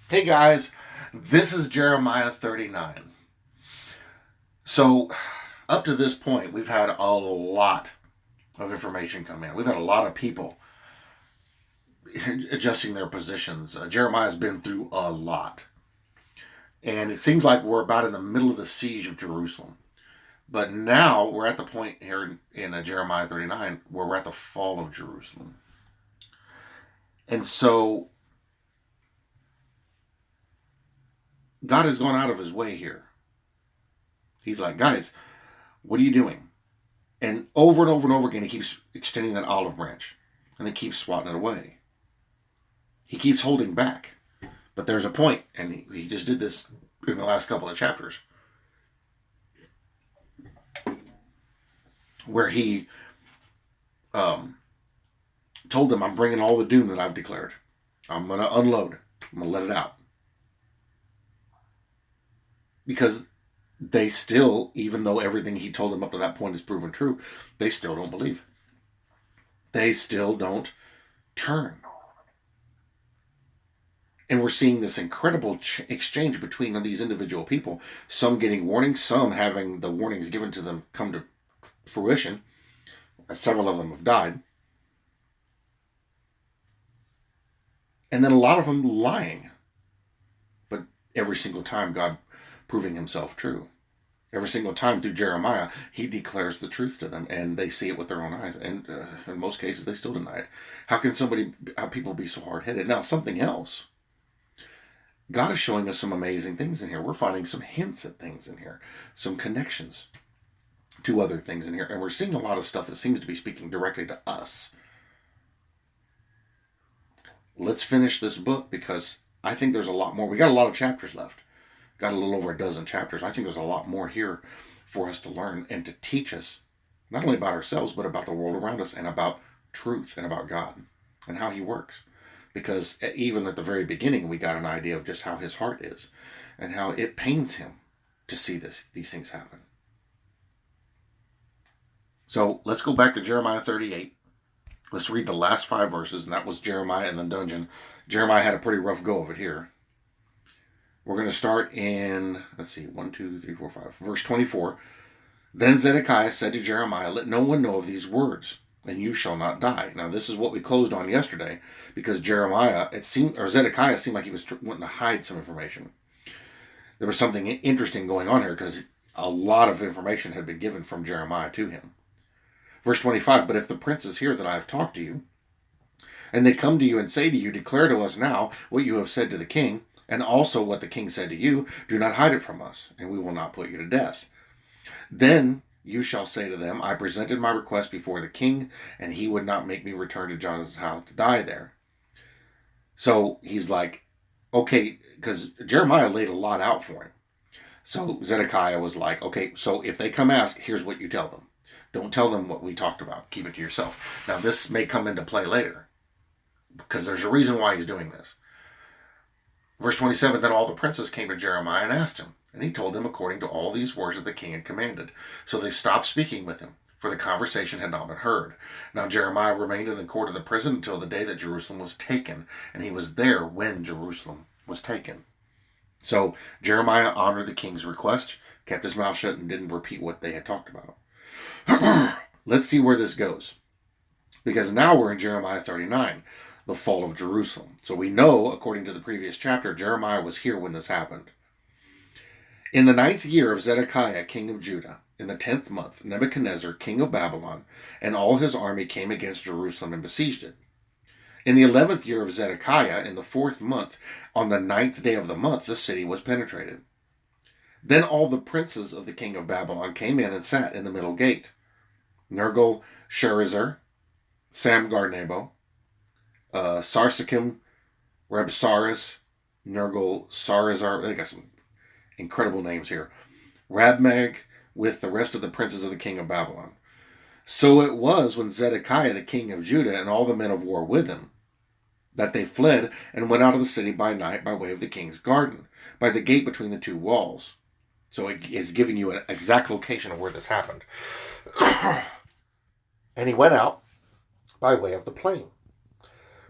Hey guys, this is Jeremiah 39. So, up to this point, we've had a lot of information come in. We've had a lot of people adjusting their positions. Jeremiah's been through a lot. And it seems like we're about in the middle of the siege of Jerusalem. But now we're at the point here in Jeremiah 39 where we're at the fall of Jerusalem. And so, God has gone out of his way here. He's like, guys, what are you doing? And over and over again, he keeps extending that olive branch and they keep swatting it away. He keeps holding back. But there's a point, and he just did this in the last couple of chapters, where he told them, I'm bringing all the doom that I've declared. I'm going to unload. I'm going to let it out. Because they still, even though everything he told them up to that point is proven true, they still don't believe. They still don't turn. And we're seeing this incredible exchange between these individual people, some getting warnings, some having the warnings given to them come to fruition. Several of them have died. And then a lot of them lying. But every single time, God proving himself true. Every single time through Jeremiah, he declares the truth to them, and they see it with their own eyes. And in most cases, they still deny it. How can people be so hard-headed? Now, something else. God is showing us some amazing things in here. We're finding some hints at things in here, some connections to other things in here, and we're seeing a lot of stuff that seems to be speaking directly to us. Let's finish this book because I think there's a lot more. We got a lot of chapters left. Got a little over a dozen chapters. I think there's a lot more here for us to learn and to teach us, not only about ourselves, but about the world around us and about truth and about God and how he works. Because even at the very beginning, we got an idea of just how his heart is and how it pains him to see these things happen. So let's go back to Jeremiah 38. Let's read the last 5 verses, and that was Jeremiah in the dungeon. Jeremiah had a pretty rough go of it here. We're going to start in, let's see, 1, 2, 3, 4, 5. Verse 24. Then Zedekiah said to Jeremiah, let no one know of these words, and you shall not die. Now, this is what we closed on yesterday, because Zedekiah seemed like he was wanting to hide some information. There was something interesting going on here, because a lot of information had been given from Jeremiah to him. Verse 25, but if the princes hear that I have talked to you, and they come to you and say to you, declare to us now what you have said to the king, and also what the king said to you, do not hide it from us, and we will not put you to death. Then you shall say to them, I presented my request before the king, and he would not make me return to Jonathan's house to die there. So he's like, okay, because Jeremiah laid a lot out for him. So Zedekiah was like, okay, so if they come ask, here's what you tell them. Don't tell them what we talked about. Keep it to yourself. Now, this may come into play later, because there's a reason why he's doing this. Verse 27, then all the princes came to Jeremiah and asked him, and he told them according to all these words that the king had commanded. So they stopped speaking with him, for the conversation had not been heard. Now Jeremiah remained in the court of the prison until the day that Jerusalem was taken, and he was there when Jerusalem was taken. So Jeremiah honored the king's request, kept his mouth shut, and didn't repeat what they had talked about. Let's see where this goes, because now we're in Jeremiah 39. The fall of Jerusalem. So we know, according to the previous chapter, Jeremiah was here when this happened. In the 9th year of Zedekiah, king of Judah, in the 10th month, Nebuchadnezzar, king of Babylon, and all his army came against Jerusalem and besieged it. In the 11th year of Zedekiah, in the 4th month, on the 9th day of the month, the city was penetrated. Then all the princes of the king of Babylon came in and sat in the middle gate. Nergal-Sharezer, Samgar-Nebo, Sarsekim, Rabsaris, Nergal-Sarazar. They got some incredible names here. Rabmag with the rest of the princes of the king of Babylon. So it was when Zedekiah, the king of Judah, and all the men of war with him, that they fled and went out of the city by night by way of the king's garden, by the gate between the two walls. So it is giving you an exact location of where this happened. And he went out by way of the plain.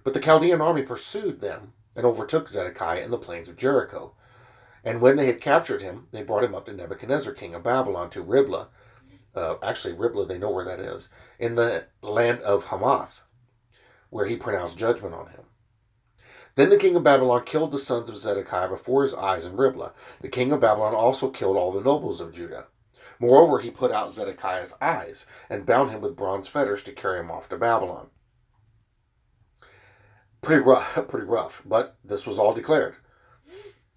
But the Chaldean army pursued them and overtook Zedekiah in the plains of Jericho. And when they had captured him, they brought him up to Nebuchadnezzar, king of Babylon, to Riblah. Actually, Riblah, they know where that is, in the land of Hamath, where he pronounced judgment on him. Then the king of Babylon killed the sons of Zedekiah before his eyes in Riblah. The king of Babylon also killed all the nobles of Judah. Moreover, he put out Zedekiah's eyes and bound him with bronze fetters to carry him off to Babylon. Pretty rough, but this was all declared.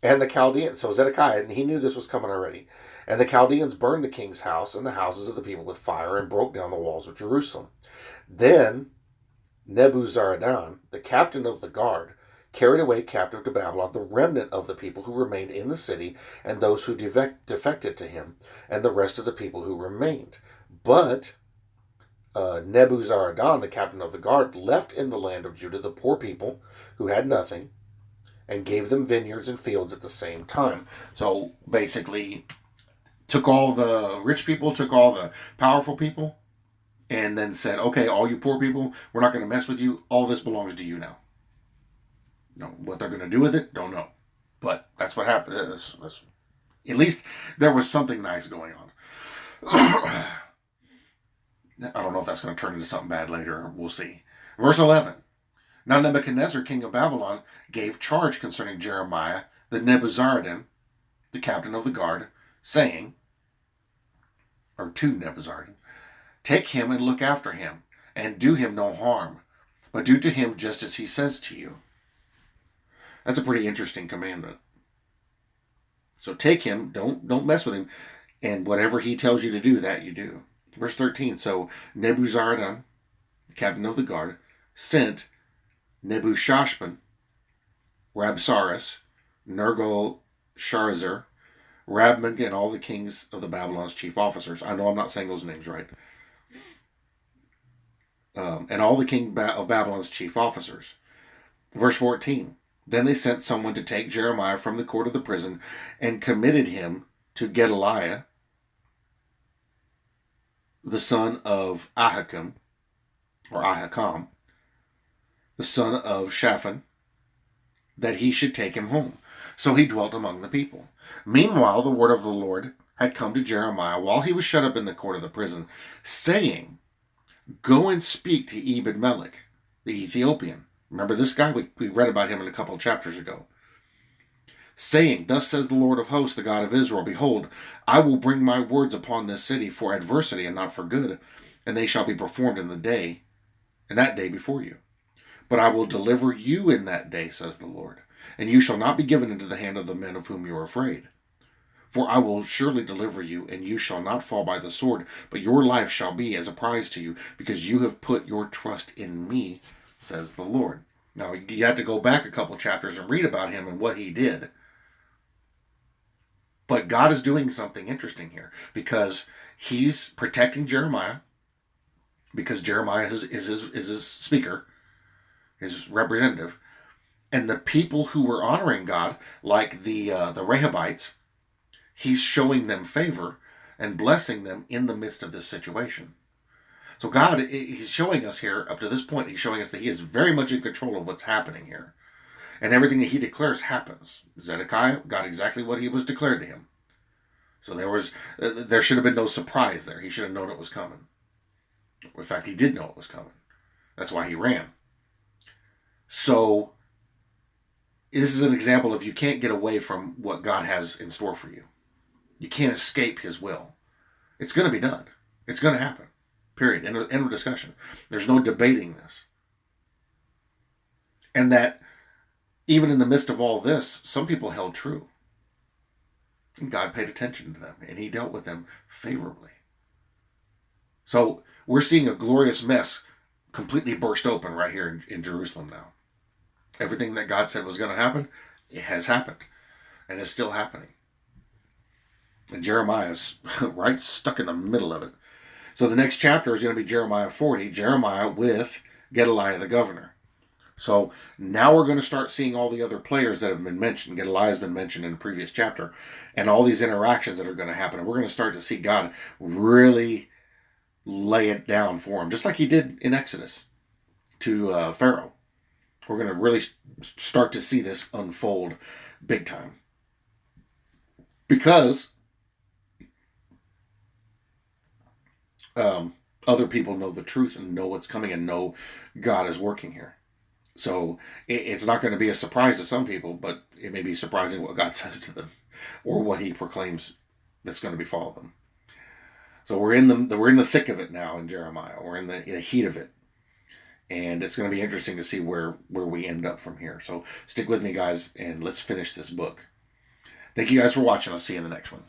And the Chaldeans, so Zedekiah, and he knew this was coming already, and the Chaldeans burned the king's house and the houses of the people with fire and broke down the walls of Jerusalem. Then Nebuzaradan, the captain of the guard, carried away captive to Babylon the remnant of the people who remained in the city and those who defected to him, and the rest of the people who remained. But Nebuzaradan, the captain of the guard, left in the land of Judah the poor people who had nothing, and gave them vineyards and fields at the same time. So basically, took all the rich people, took all the powerful people, and then said, okay, all you poor people, we're not going to mess with you. All this belongs to you now. No, what they're going to do with it, don't know. But that's what happened. At least there was something nice going on. I don't know if that's going to turn into something bad later. We'll see. Verse 11. Now Nebuchadnezzar, king of Babylon, gave charge concerning Jeremiah, the Nebuzaradan, the captain of the guard, saying, or to Nebuzaradan, take him and look after him, and do him no harm, but do to him just as he says to you. That's a pretty interesting commandment. So take him, don't mess with him, and whatever he tells you to do, that you do. Verse 13, so Nebuzaradan, the captain of the guard, sent Nebuchadnezzar, Rabsaris, Nergal-Sharezer, Rabman, and all the kings of the Babylon's chief officers. I know I'm not saying those names right. And all the king of Babylon's chief officers. Verse 14, then they sent someone to take Jeremiah from the court of the prison and committed him to Gedaliah, the son of Ahikam, the son of Shaphan, that he should take him home. So he dwelt among the people. Meanwhile, the word of the Lord had come to Jeremiah while he was shut up in the court of the prison, saying, go and speak to Ebed-Melech, the Ethiopian. Remember this guy? We read about him in a couple of chapters ago. Saying, thus says the Lord of hosts, the God of Israel, behold, I will bring my words upon this city for adversity and not for good, and they shall be performed in that day before you. But I will deliver you in that day, says the Lord, and you shall not be given into the hand of the men of whom you are afraid. For I will surely deliver you, and you shall not fall by the sword, but your life shall be as a prize to you, because you have put your trust in me, says the Lord. Now, you have to go back a couple chapters and read about him and what he did. But God is doing something interesting here, because he's protecting Jeremiah, because Jeremiah is his speaker, his representative, and the people who were honoring God, like the Rehabites, he's showing them favor and blessing them in the midst of this situation. So God, he's showing us here, up to this point, he's showing us that he is very much in control of what's happening here. And everything that he declares happens. Zedekiah got exactly what he was declared to him. So there should have been no surprise there. He should have known it was coming. In fact, he did know it was coming. That's why he ran. So this is an example of you can't get away from what God has in store for you. You can't escape his will. It's going to be done. It's going to happen. Period. End of discussion. There's no debating this. And that even in the midst of all this, some people held true. And God paid attention to them, and he dealt with them favorably. So we're seeing a glorious mess completely burst open right here in Jerusalem now. Everything that God said was going to happen, it has happened, and is still happening. And Jeremiah is right stuck in the middle of it. So the next chapter is going to be Jeremiah 40, Jeremiah with Gedaliah the governor. So now we're going to start seeing all the other players that have been mentioned. Gedaliah has been mentioned in the previous chapter, and all these interactions that are going to happen. And we're going to start to see God really lay it down for him, just like he did in Exodus to Pharaoh, We're going to really start to see this unfold big time. Because other people know the truth and know what's coming and know God is working here. So it's not going to be a surprise to some people, but it may be surprising what God says to them or what He proclaims that's going to befall them. So we're in the thick of it now in Jeremiah. We're in the heat of it, and it's going to be interesting to see where we end up from here. So stick with me, guys, and let's finish this book. Thank you guys for watching. I'll see you in the next one.